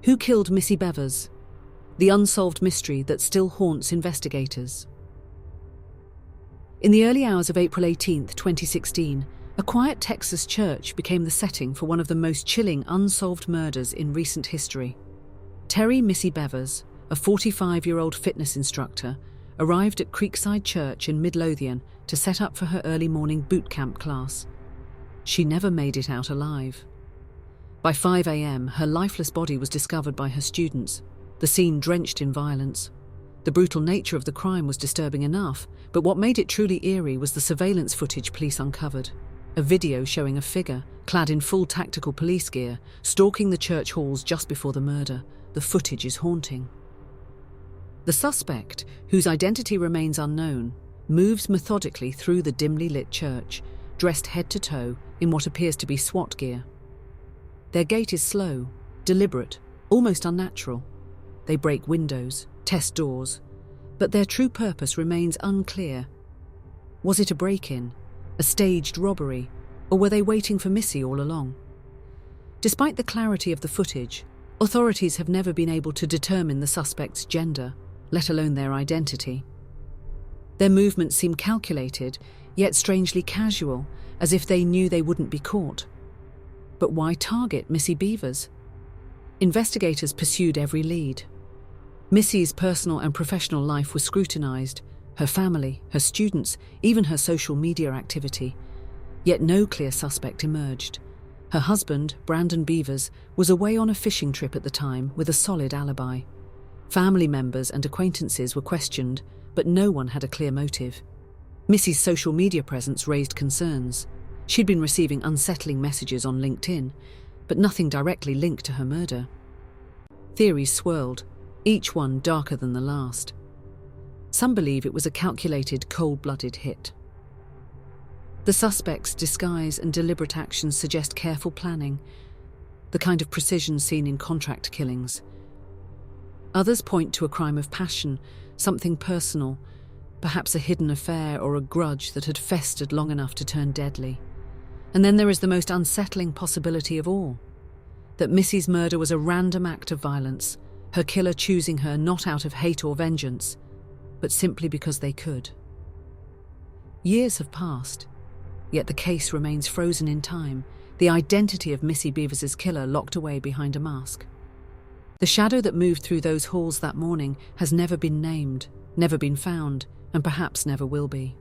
Who killed Missy Bevers? The unsolved mystery that still haunts investigators. In the early hours of April 18, 2016, a quiet Texas church became the setting for one of the most chilling unsolved murders in recent history. Terri Missy Bevers, a 45-year-old fitness instructor, arrived at Creekside Church in Midlothian to set up for her early morning boot camp class. She never made it out alive. By 5 a.m., her lifeless body was discovered by her students, the scene drenched in violence. The brutal nature of the crime was disturbing enough, but what made it truly eerie was the surveillance footage police uncovered. A video showing a figure, clad in full tactical police gear, stalking the church halls just before the murder. The footage is haunting. The suspect, whose identity remains unknown, moves methodically through the dimly lit church, dressed head to toe in what appears to be SWAT gear. Their gait is slow, deliberate, almost unnatural. They break windows, test doors, but their true purpose remains unclear. Was it a break-in, a staged robbery, or were they waiting for Missy all along? Despite the clarity of the footage, authorities have never been able to determine the suspect's gender, let alone their identity. Their movements seem calculated, yet strangely casual, as if they knew they wouldn't be caught. But why target Missy Bevers? Investigators pursued every lead. Missy's personal and professional life was scrutinized, her family, her students, even her social media activity. Yet no clear suspect emerged. Her husband, Brandon Bevers, was away on a fishing trip at the time with a solid alibi. Family members and acquaintances were questioned, but no one had a clear motive. Missy's social media presence raised concerns. She'd been receiving unsettling messages on LinkedIn, but nothing directly linked to her murder. Theories swirled, each one darker than the last. Some believe it was a calculated, cold-blooded hit. The suspect's disguise and deliberate actions suggest careful planning, the kind of precision seen in contract killings. Others point to a crime of passion, something personal, perhaps a hidden affair or a grudge that had festered long enough to turn deadly. And then there is the most unsettling possibility of all, that Missy's murder was a random act of violence, her killer choosing her not out of hate or vengeance, but simply because they could. Years have passed, yet the case remains frozen in time, the identity of Missy Bevers' killer locked away behind a mask. The shadow that moved through those halls that morning has never been named, never been found, and perhaps never will be.